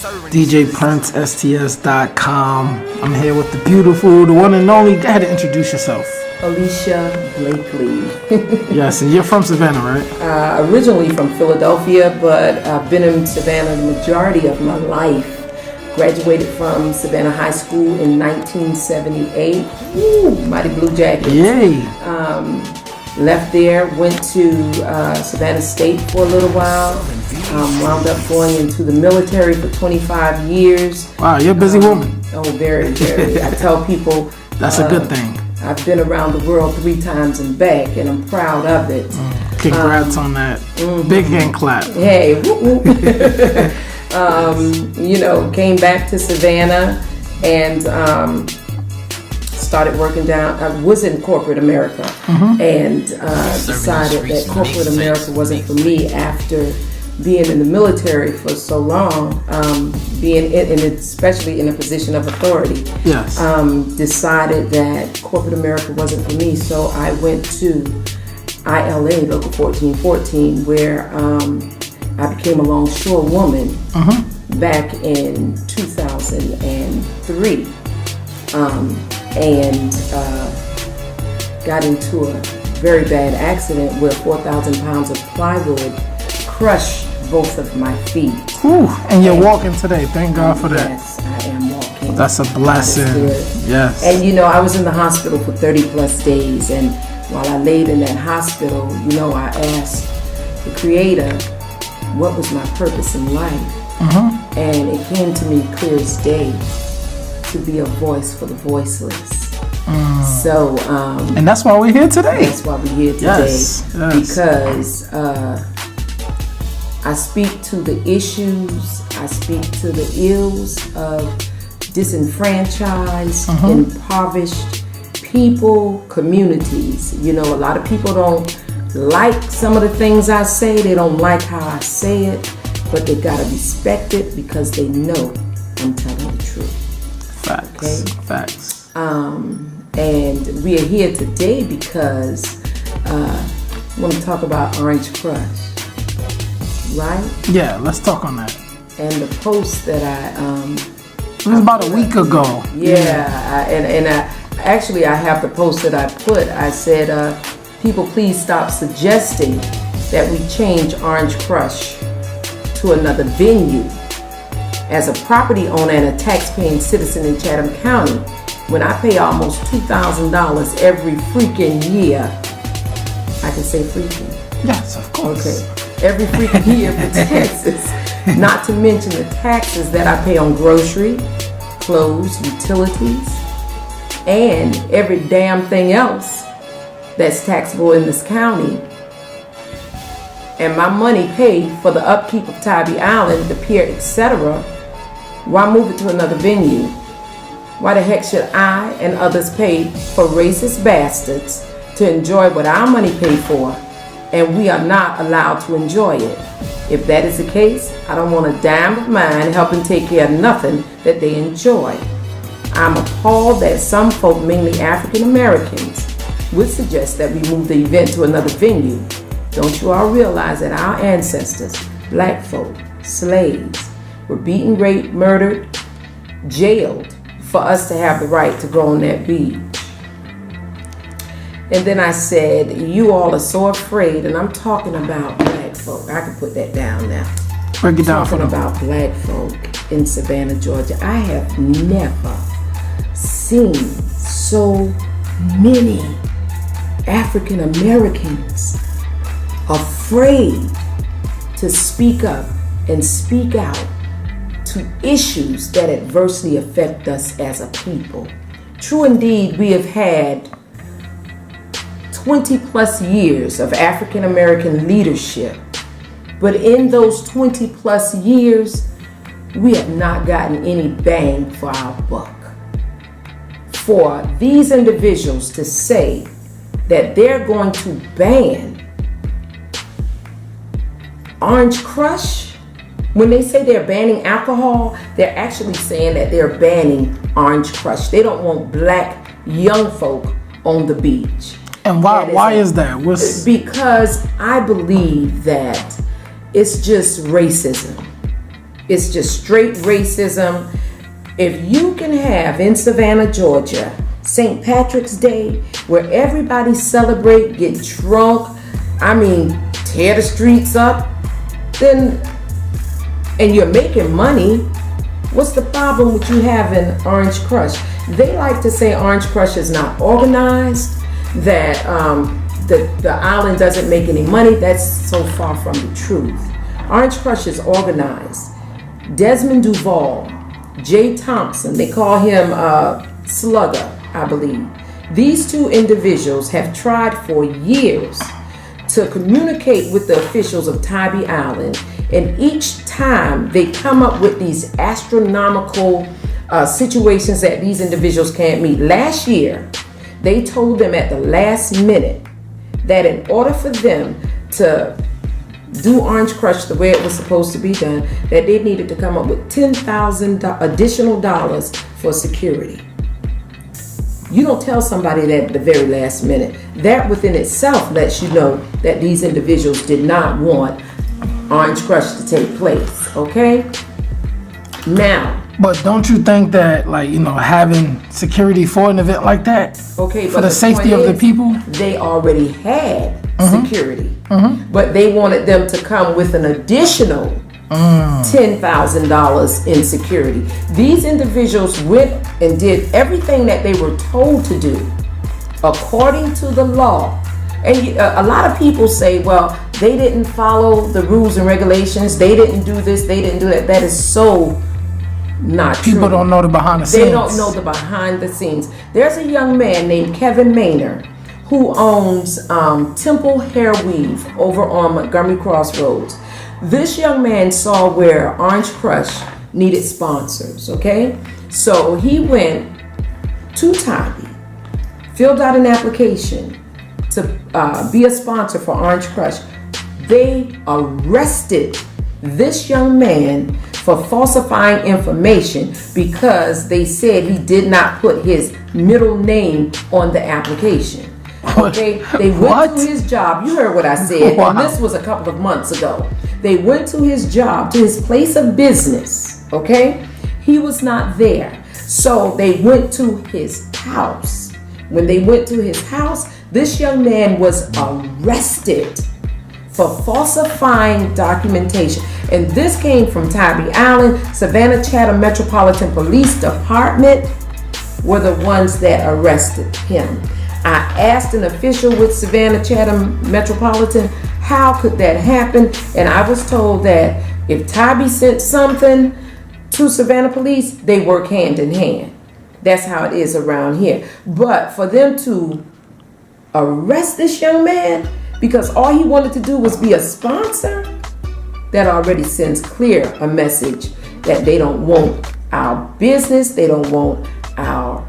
DJPrinceSTS.com. I'm here with the beautiful, the one and only. Go ahead and introduce yourself. Alicia Blakely. Yes, and you're from Savannah, right? Originally from Philadelphia, but I've been in Savannah the majority of my life. Graduated from Savannah High School in 1978. Woo, Mighty Blue Jackets. Yay. Left there, went to Savannah State for a little while. Wound up going into the military for 25 years. Wow, you're a busy woman. Oh, very, very. I tell people that's a good thing. I've been around the world 3 times and back, and I'm proud of it. Congrats on that. Big hand clap. Hey, whoop, whoop. Came back to Savannah and started working down. I was in corporate America and decided that corporate America wasn't for me after being in the military for so long, being especially in a position of authority. Yes. Decided that corporate America wasn't for me, so I went to ILA, Local 1414, where I became a longshorewoman back in 2003, and got into a very bad accident where 4,000 pounds of plywood crushed both of my feet. Whew, and you're walking today. Thank God for that. Yes, I am walking. That's a blessing. Yes. And I was in the hospital for 30 plus days, and while I laid in that hospital, I asked the Creator what was my purpose in life. And it came to me clear as day to be a voice for the voiceless. So, and that's why we're here today. That's why we're here today. Because I speak to the issues, I speak to the ills of disenfranchised, impoverished people, communities. A lot of people don't like some of the things I say. They don't like how I say it, but they gotta respect it because they know I'm telling the truth. Facts. Okay? Facts. And we are here today because I want to talk about Orange Crush, right? Yeah, let's talk on that. And the post that it was about a week ago. Yeah. I have the post that I put. I said, people please stop suggesting that we change Orange Crush to another venue. As a property owner and a tax-paying citizen in Chatham County, when I pay almost $2,000 every freaking year, I can say freaking. Yes, of course. Okay. Every freaking year for taxes. Not to mention the taxes that I pay on grocery, clothes, utilities, and every damn thing else that's taxable in this county. And my money paid for the upkeep of Tybee Island, the pier, etc. Why move it to another venue? Why the heck should I and others pay for racist bastards to enjoy what our money paid for, and we are not allowed to enjoy it? If that is the case, I don't want a dime of mine helping take care of nothing that they enjoy. I'm appalled that some folk, mainly African Americans, would suggest that we move the event to another venue. Don't you all realize that our ancestors, black folk, slaves, were beaten, raped, murdered, jailed for us to have the right to go on that beach? And then I said, you all are so afraid, and I'm talking about black folk. I can put that down now. Break it down for them. Talking about black folk in Savannah, Georgia. I have never seen so many African Americans afraid to speak up and speak out to issues that adversely affect us as a people. True indeed, we have had 20 plus years of African American leadership, but in those 20 plus years, we have not gotten any bang for our buck. For these individuals to say that they're going to ban Orange Crush, when they say they're banning alcohol, they're actually saying that they're banning Orange Crush. They don't want black young folk on the beach. And why is that? Because I believe that it's just racism. It's just straight racism. If you can have in Savannah, Georgia, St. Patrick's Day, where everybody celebrate, get drunk, tear the streets up, then, and you're making money, what's the problem with you having Orange Crush? They like to say Orange Crush is not organized, that the island doesn't make any money. That's so far from the truth. Orange Crush is organized. Desmond Duval, Jay Thompson, they call him Slugger, I believe. These two individuals have tried for years to communicate with the officials of Tybee Island, and each time they come up with these astronomical situations that these individuals can't meet. Last year, they told them at the last minute that in order for them to do Orange Crush the way it was supposed to be done, that they needed to come up with $10,000 additional dollars for security. You don't tell somebody that at the very last minute. That within itself lets you know that these individuals did not want Orange Crush to take place, okay? Now. But don't you think that, having security for an event like that, okay, for the safety of the people? They already had security, but they wanted them to come with an additional $10,000 in security. These individuals went and did everything that they were told to do according to the law. And a lot of people say, well, they didn't follow the rules and regulations. They didn't do this. They didn't do that. That is so not true. People don't know the behind the scenes. They don't know the behind the scenes. There's a young man named Kevin Maynard who owns Temple Hair Weave over on Montgomery Crossroads. This young man saw where Orange Crush needed sponsors, okay? So he went to Tybee, filled out an application to be a sponsor for Orange Crush. They arrested this young man for falsifying information because they said he did not put his middle name on the application. Okay, they went to his job. You heard what I said. Wow. And this was a couple of months ago. They went to his job, to his place of business. Okay, he was not there. So they went to his house. When they went to his house, this young man was arrested for falsifying documentation. And this came from Tybee Island. Savannah Chatham Metropolitan Police Department were the ones that arrested him. I asked an official with Savannah Chatham Metropolitan, how could that happen? And I was told that if Tybee sent something to Savannah Police, they work hand in hand. That's how it is around here. But for them to arrest this young man because all he wanted to do was be a sponsor, that already sends clear a message that they don't want our business, they don't want our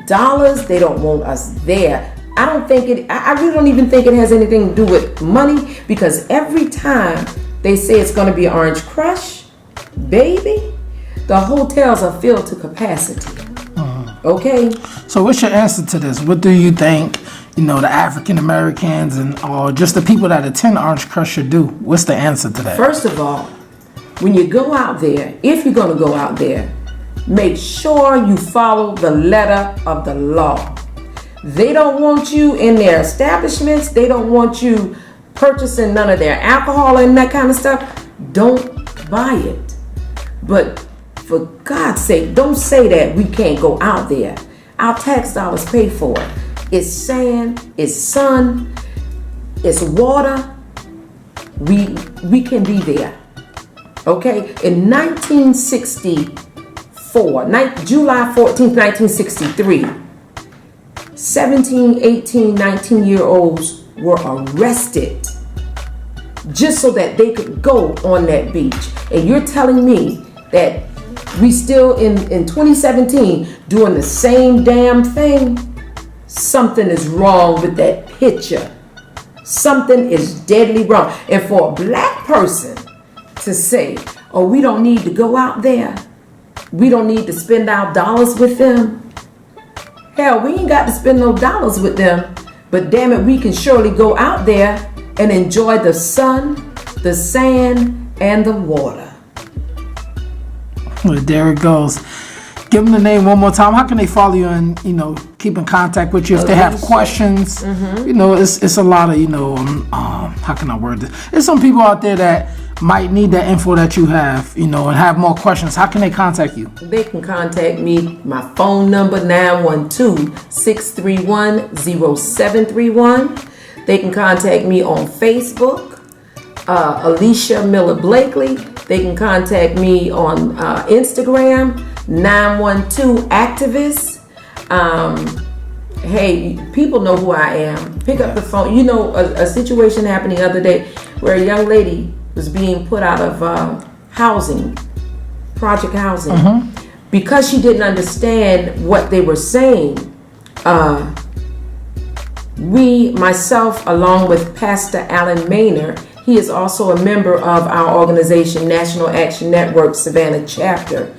dollars, they don't want us there. I really don't even think it has anything to do with money, because every time they say it's going to be Orange Crush, baby, the hotels are filled to capacity. Okay? So what's your answer to this? What do you think, the African Americans and just the people that attend Orange Crush should do? What's the answer to that? First of all, when you go out there, if you're going to go out there, make sure you follow the letter of the law. They don't want you in their establishments. They don't want you purchasing none of their alcohol and that kind of stuff. Don't buy it. But for God's sake, don't say that we can't go out there. Our tax dollars pay for it. It's sand, it's sun, it's water. We can be there. Okay? In 1964, July 14th, 1963, 17, 18, 19-year-olds were arrested just so that they could go on that beach. And you're telling me that we still in 2017 doing the same damn thing? Something is wrong with that picture. Something is deadly wrong. And for a black person to say, oh, we don't need to go out there, we don't need to spend our dollars with them. Hell, we ain't got to spend no dollars with them, but damn it, we can surely go out there and enjoy the sun, the sand, and the water. Well, there it goes. Give them the name one more time. How can they follow you and, keep in contact with you if they have questions? It's a lot of, how can I word this? There's some people out there that might need that info that you have, and have more questions. How can they contact you? They can contact me. My phone number, 912-631-0731. They can contact me on Facebook, Alicia Miller Blakely. They can contact me on Instagram, 912 Activists. Hey, people know who I am. Pick up the phone. A situation happened the other day where a young lady was being put out of project housing, because she didn't understand what they were saying. Myself, along with Pastor Alan Maynard, he is also a member of our organization, National Action Network Savannah Chapter.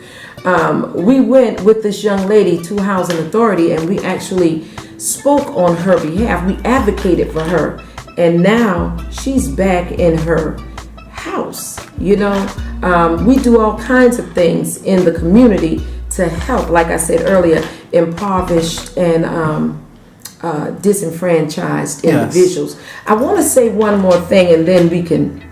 We went with this young lady to Housing Authority, and we actually spoke on her behalf. We advocated for her, and now she's back in her house. We do all kinds of things in the community to help, like I said earlier, impoverished and disenfranchised individuals. I want to say one more thing, and then we can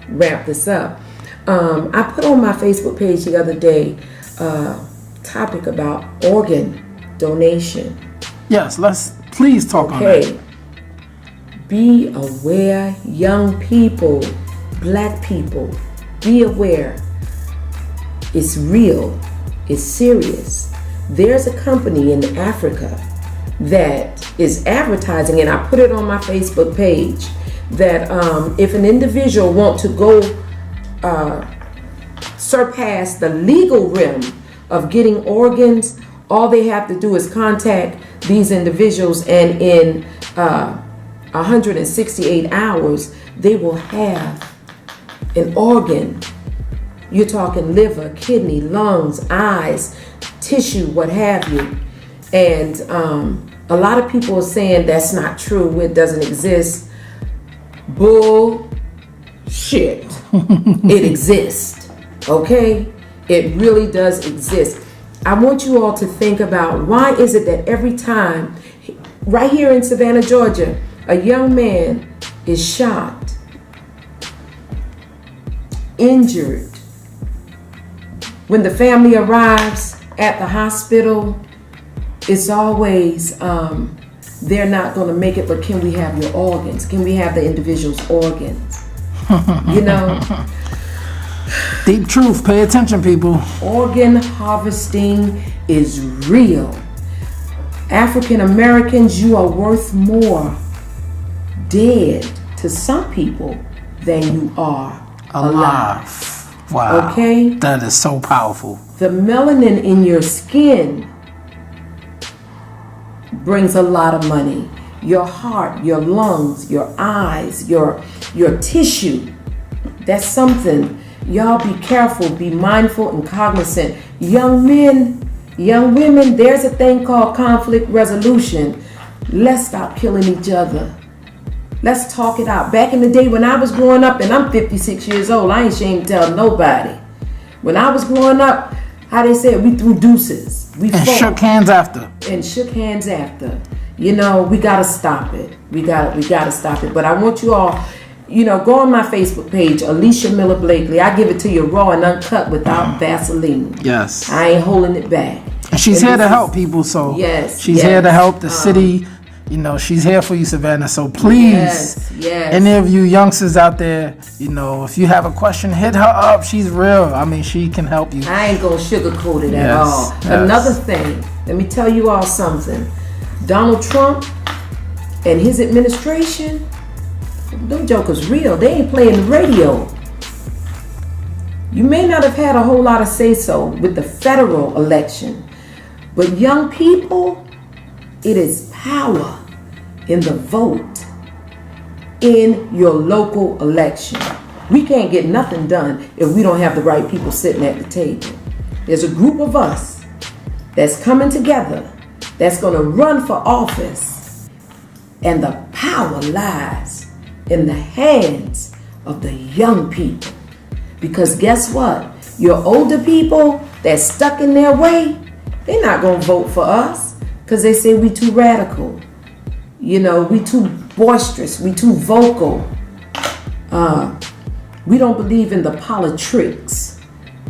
wrap this up. I put on my Facebook page the other day a topic about organ donation. Yes, please talk on that. Be aware, young people, black people, be aware. It's real. It's serious. There's a company in Africa that is advertising, and I put it on my Facebook page, that if an individual wants to go surpass the legal realm of getting organs, all they have to do is contact these individuals, and in 168 hours, they will have an organ. You're talking liver, kidney, lungs, eyes, tissue, what have you. And a lot of people are saying that's not true, it doesn't exist. Bullshit. It exists. Okay? It really does exist. I want you all to think about, why is it that every time, right here in Savannah, Georgia, a young man is shot, injured. When the family arrives at the hospital, it's always, they're not going to make it, but can we have your organs? Can we have the individual's organs? Deep truth. Pay attention, people. Organ harvesting is real. African Americans, you are worth more dead to some people than you are alive. Wow. Okay? That is so powerful. The melanin in your skin brings a lot of money. Your heart, your lungs, your eyes, your tissue. That's something. Y'all be careful, be mindful and cognizant. Young men, young women, there's a thing called conflict resolution. Let's stop killing each other. Let's talk it out. Back in the day when I was growing up, and I'm 56 years old, I ain't ashamed to tell nobody. When I was growing up, how they said, we threw deuces. We fought. Shook hands after. We gotta stop it. We gotta stop it. But I want you all, go on my Facebook page, Alicia Miller Blakely. I give it to you raw and uncut without Vaseline. Yes. I ain't holding it back. And she's here to help people, so she's here to help the city. She's here for you, Savannah. So please, any of you youngsters out there, if you have a question, hit her up. She's real. I mean, she can help you. I ain't gonna sugarcoat it at all. Yes. Another thing, let me tell you all something. Donald Trump and his administration, them jokers real. They ain't playing the radio. You may not have had a whole lot of say-so with the federal election, but young people, it is power in the vote in your local election. We can't get nothing done if we don't have the right people sitting at the table. There's a group of us that's coming together that's going to run for office, and the power lies in the hands of the young people. Because guess what? Your older people that's stuck in their way, they're not going to vote for us because they say we too radical. You know, we too boisterous, we too vocal. We don't believe in the politricks,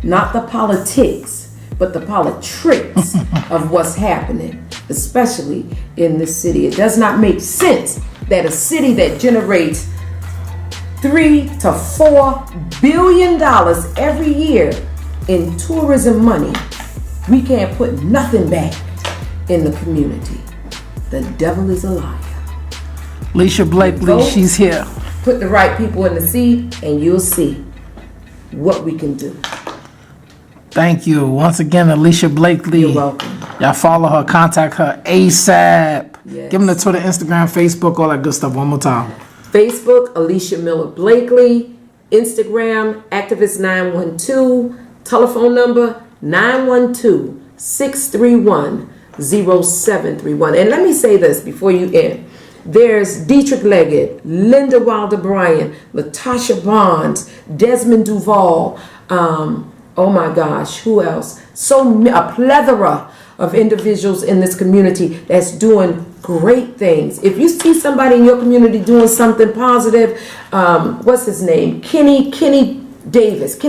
not the politics, but the politricks of what's happening, especially in this city. It does not make sense that a city that generates $3 to $4 billion every year in tourism money, we can't put nothing back in the community. The devil is a liar. Alicia Blakely, she's here. Put the right people in the seat and you'll see what we can do. Thank you. Once again, Alicia Blakely. You're welcome. Y'all follow her, contact her ASAP. Yes. Give them the Twitter, Instagram, Facebook, all that good stuff one more time. Facebook, Alicia Miller Blakely. Instagram, Activist912. Telephone number, 912-631-0731. And let me say this before you end. There's Dietrich Leggett, Linda Wilder Bryan, Latasha Bonds, Desmond Duval. Oh my gosh, who else? A plethora of individuals in this community that's doing great things. If you see somebody in your community doing something positive, what's his name? Kenneth Davis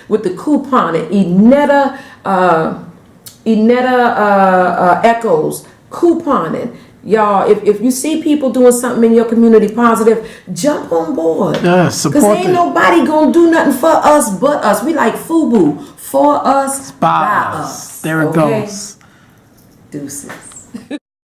with the coupon, and Inetta Echoes couponing. Y'all, if you see people doing something in your community positive, jump on board. Yeah, support because ain't nobody gonna do nothing for us but us. We like FUBU. For us, by us. There it goes. Deuces.